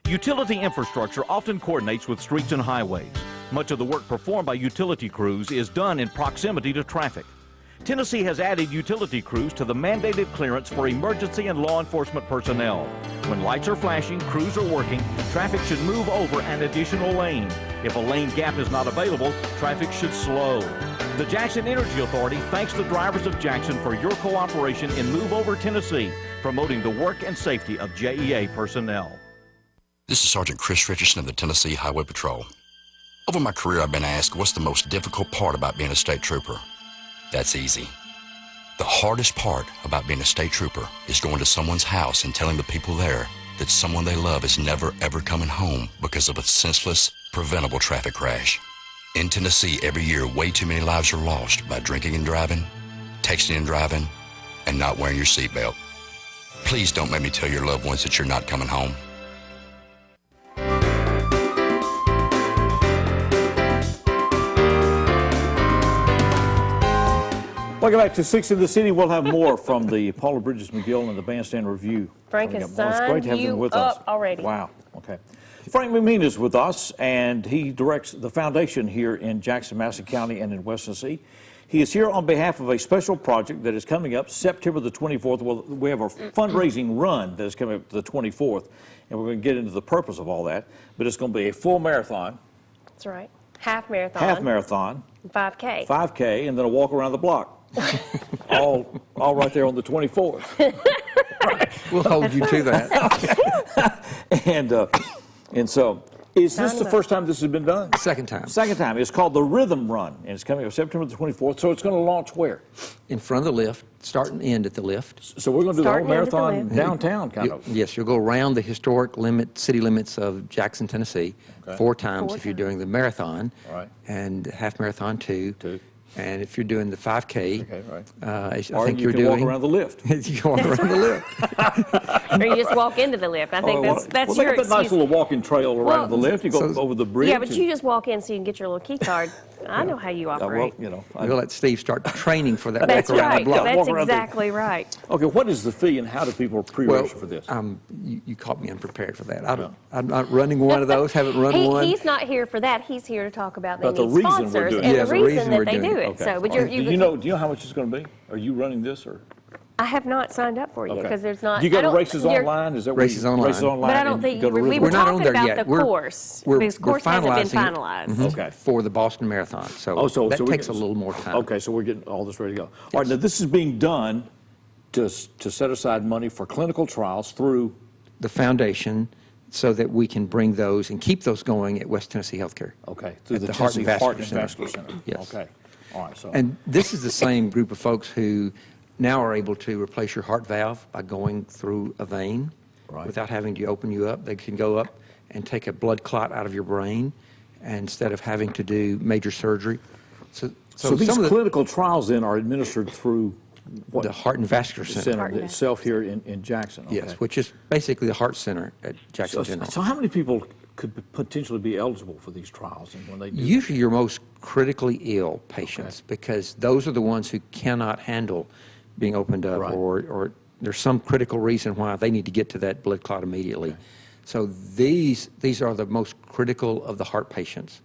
Utility infrastructure often coordinates with streets and highways. Much of the work performed by utility crews is done in proximity to traffic. Tennessee has added utility crews to the mandated clearance for emergency and law enforcement personnel. When lights are flashing, crews are working, traffic should move over an additional lane. If a lane gap is not available, traffic should slow. The Jackson Energy Authority thanks the drivers of Jackson for your cooperation in Move Over Tennessee, promoting the work and safety of JEA personnel. This is Sergeant Chris Richardson of the Tennessee Highway Patrol. Over my career, I've been asked, what's the most difficult part about being a state trooper? That's easy. The hardest part about being a state trooper is going to someone's house and telling the people there that someone they love is never ever coming home because of a senseless, preventable traffic crash. In Tennessee, every year, way too many lives are lost by drinking and driving, texting and driving, and not wearing your seatbelt. Please don't make me tell your loved ones that you're not coming home. Welcome back to 6 in the City. We'll have more from the Paula Bridges McGill and the Bandstand Review. Frank has signed you up already. Wow. Okay. Frank McMean is with us, and he directs the foundation here in Jackson, Madison County, and in West Tennessee. He is here on behalf of a special project that is coming up September the 24th. Well, we have a fundraising run that is coming up the 24th, and we're going to get into the purpose of all that. But it's going to be a full marathon. That's right. Half marathon. Half marathon. 5K. 5K, and then a walk around the block. all right there on the 24th. We'll hold you to that. And so, is this the first time this has been done? Second time. Second time. It's called the Rhythm Run, and it's coming up September the 24th. So it's going to launch where? In front of the lift, start and end at the lift. So we're going to do the whole marathon downtown, kind of. Yes, you'll go around the historic city limits of Jackson, Tennessee, 4 times if you're doing the marathon, and half marathon 2. And if you're doing the 5K, I think you're doing... walk around the lift. You can walk around the lift. Or you just walk into the lift. I think that's your excuse. excuse. Nice little walking trail around the lift. You go over the bridge. Yeah, but you just walk in so you can get your little key card. I know how you operate. We'll let Steve start training for that. That's walk around right. the block. That's exactly right. Okay, what is the fee and how do people pre-register for this? You caught me unprepared for that. I'm not running one of those. Haven't run one. He's not here for that. He's here to talk about they the need reason sponsors we're doing and it. the reason that they do it. Okay. So, but do you know how much it's going to be? Are you running this or? I have not signed up for you because there's not. You go to races online? Is that races online? Races online. But I don't think we were talking about the course. This course hasn't been finalized. Okay. For the Boston Marathon, so that takes a little more time. Okay, so we're getting all this ready to go. All right, now this is being done to set aside money for clinical trials through the foundation, so that we can bring those and keep those going at West Tennessee Healthcare. Okay, through the Heart and Vascular Center. Yes. Okay. All right. So. And this is the same group of folks who now are able to replace your heart valve by going through a vein without having to open you up. They can go up and take a blood clot out of your brain instead of having to do major surgery. So these clinical trials then are administered through the Heart and Vascular Center itself here in Jackson. Okay. Yes, which is basically the heart center at Jackson General. So how many people could potentially be eligible for these trials? And when they do usually your most critically ill patients, because those are the ones who cannot handle being opened up, or there's some critical reason why they need to get to that blood clot immediately. Okay. So these are the most critical of the heart patients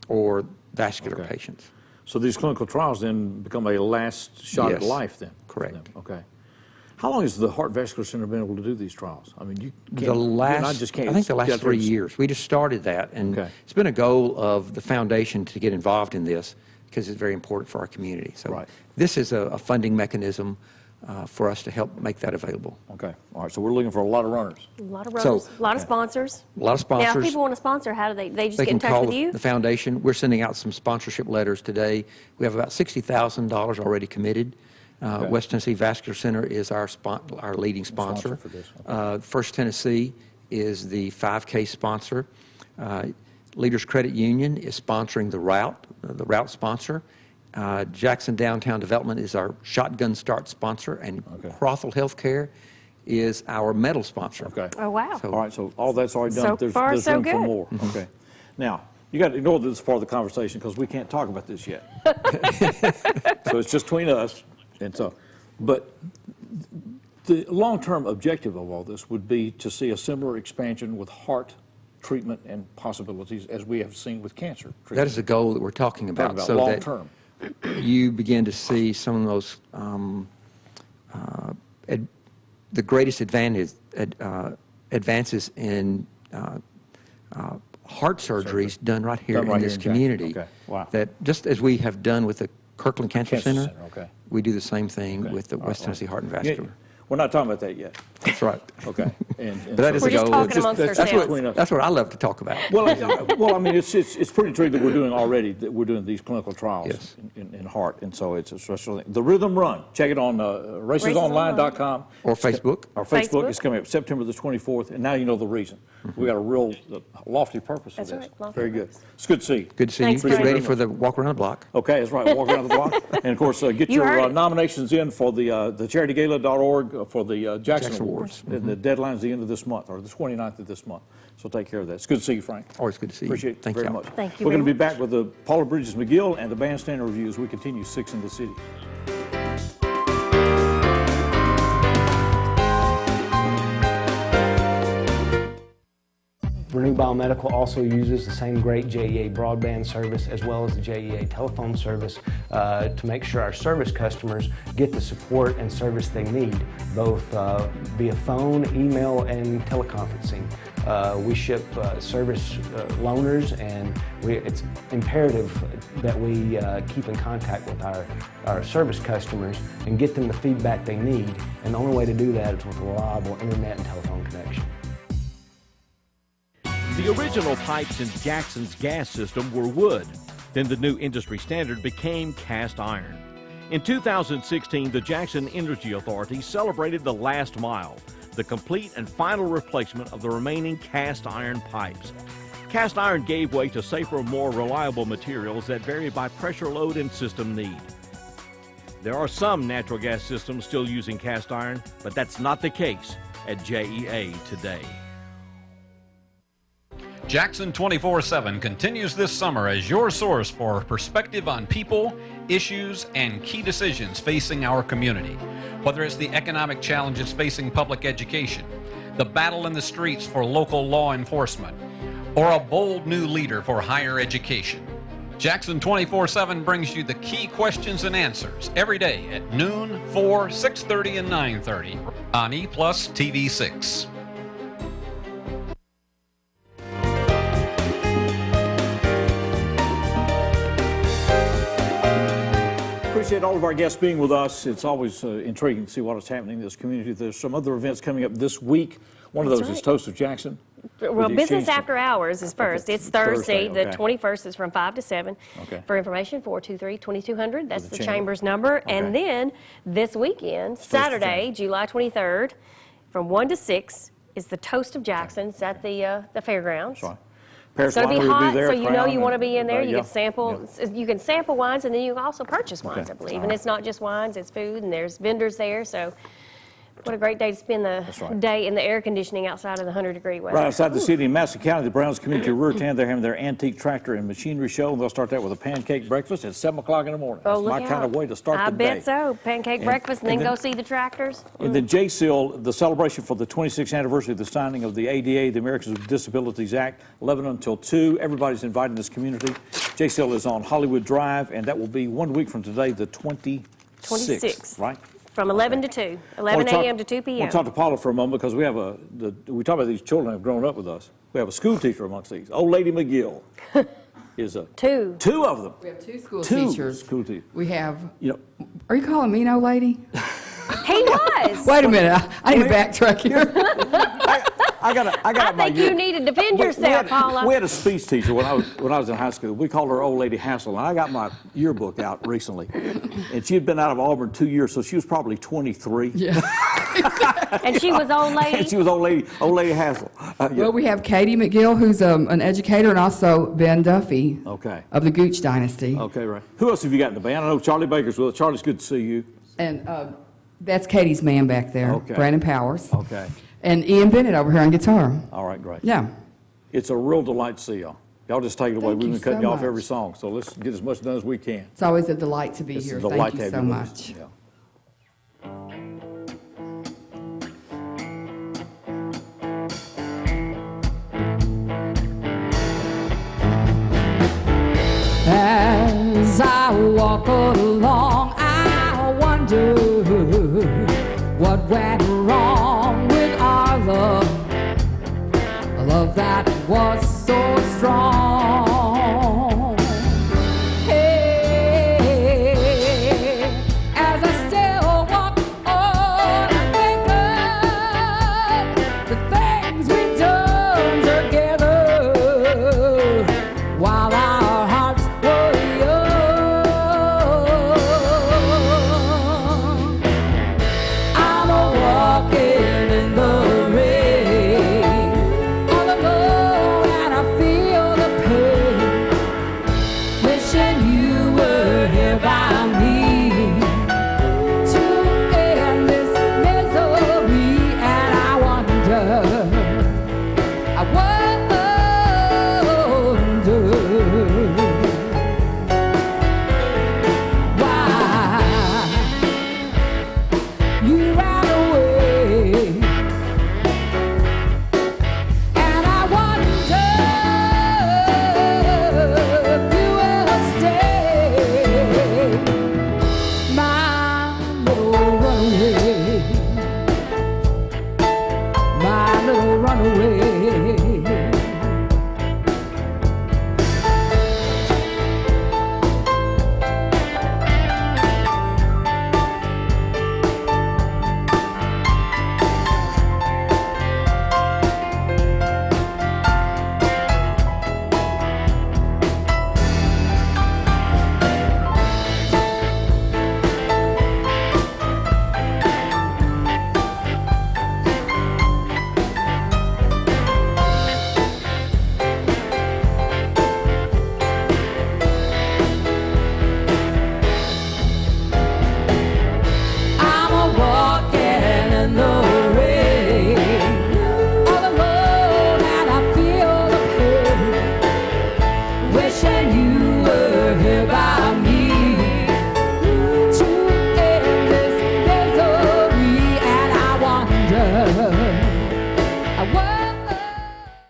or vascular patients. So these clinical trials then become a last shot at life then? Correct. Okay. How long has the Heart Vascular Center been able to do these trials? I mean, you can't, I think the last 3 years. We just started that, and it's been a goal of the foundation to get involved in this because it's very important for our community. So this is a funding mechanism for us to help make that available. Okay. All right. So we're looking for a lot of runners. A lot of runners. A lot of sponsors. A lot of sponsors. Now, if people want to sponsor, how do they just get in touch with you? They can call the foundation. We're sending out some sponsorship letters today. We have about $60,000 already committed. West Tennessee Vascular Center is our leading sponsor. For this. Okay. First Tennessee is the 5K sponsor. Leaders Credit Union is sponsoring the route sponsor. Jackson Downtown Development is our shotgun start sponsor, and Crothall Healthcare is our medal sponsor. Okay. Oh, wow. All right, so all that's already done. So far, there's so room for good. more. Okay. Now, you got to ignore this part of the conversation because we can't talk about this yet. So it's just between us. And so, but the long-term objective of all this would be to see a similar expansion with heart treatment and possibilities as we have seen with cancer treatment. That is the goal that we're talking about. So long that term. You begin to see some of those, the greatest advances in heart surgeries done right here in this community. Okay. Wow. That just as we have done with the Kirkland Cancer Center, okay. we do the same thing with the West Tennessee Heart and Vascular. Yeah, we're not talking about that yet. That's right. Okay. But that is we're a just goal. talking amongst ourselves. That's what I love to talk about. Well, I mean, it's pretty true that we're doing already, that we're doing these clinical trials in heart, and so it's a special thing. The Rhythm Run, check it on racesonline.com. Or Facebook. Our Facebook is coming up September the 24th, and now you know the reason. We got a real lofty purpose for this. Right, very good. It's good to see you. Good to see you. Get ready for the walk around the block. Okay, that's right. Walk around the block. And of course, get your nominations in for the charitygala.org for the Jackson Awards. And the deadline's the end of this month, or the 29th of this month. So take care of that. It's good to see you, Frank. Always good to see you. Appreciate it Thank very you. much. Thank you. We're going to be back with the Paula Bridges McGill and the Bandstand review as we continue Six in the City. Renew Biomedical also uses the same great JEA broadband service as well as the JEA telephone service to make sure our service customers get the support and service they need, both via phone, email, and teleconferencing. We ship service loaners, and it's imperative that we keep in contact with our service customers and get them the feedback they need, and the only way to do that is with a reliable internet and telephone connection. The original pipes in Jackson's gas system were wood. Then the new industry standard became cast iron. In 2016, the Jackson Energy Authority celebrated the last mile, the complete and final replacement of the remaining cast iron pipes. Cast iron gave way to safer, more reliable materials that vary by pressure load and system need. There are some natural gas systems still using cast iron, but that's not the case at JEA today. Jackson 24/7 continues this summer as your source for perspective on people, issues, and key decisions facing our community. Whether it's the economic challenges facing public education, the battle in the streets for local law enforcement, or a bold new leader for higher education, Jackson 24/7 brings you the key questions and answers every day at noon, 4, 6:30, and 9:30 on EPlusTV 6. Appreciate all of our guests being with us. It's always intriguing to see what is happening in this community. There's some other events coming up this week. One of those is Toast of Jackson. Well, Business After Hours is first. It's Thursday. Okay. The 21st is from 5 to 7. Okay. For information, 423-2200. That's the Chamber's number. Okay. And then this weekend, Saturday, July 23rd, from 1 to 6, is the Toast of Jackson. It's at the fairgrounds. That's right. It's going to be hot, so you know you want to be in there. You can sample. You can sample wines, and then you can also purchase wines, I believe. And it's not just wines; it's food, and there's vendors there. So, what a great day to spend the day in the air conditioning outside of the 100-degree weather. Right outside the city in Madison County, the Browns Community Rear Town, they're having their antique tractor and machinery show, and they'll start that with a pancake breakfast at 7 o'clock in the morning. Oh, That's my kind of way to start the day. I bet so. Pancake breakfast, and then go see the tractors. And then JSIL, the celebration for the 26th anniversary of the signing of the ADA, the Americans with Disabilities Act, 11 until 2. Everybody's invited in this community. JSIL is on Hollywood Drive, and that will be 1 week from today, the 26th, right? From 11 to 2, 11 a.m. to 2 p.m. I want to talk to Paula for a moment because we have we talk about these children who have grown up with us. We have a school teacher amongst these. Old Lady McGill is a... Two of them. We have two school teachers. School teachers. We have... Are you calling me an old lady? He was. Wait a minute. I need to backtrack here. I think you need to defend yourself, Paula. We had a speech teacher when I was in high school. We called her Old Lady Hassel, and I got my yearbook out recently, and she had been out of Auburn 2 years, so she was probably 23. Yeah. And she was old lady? She was old lady Hassel. Yeah. Well, we have Katie McGill, who's an educator, and also Ben Duffy of the Gooch Dynasty. Okay, right. Who else have you got in the band? I know Charlie Baker's with us. Charlie, it's good to see you. And that's Katie's man back there, Brandon Powers. Okay. And Ian Bennett over here on guitar. All right, great. Yeah. It's a real delight to see y'all. Y'all just take it away. Thank We've you been cutting so you off much. every song, so let's get as much done as we can. It's always a delight to be It's here. a delight Thank to you have so you with us. much. Yeah. As I walk along, I wonder what went wrong with our love, a love that was so strong.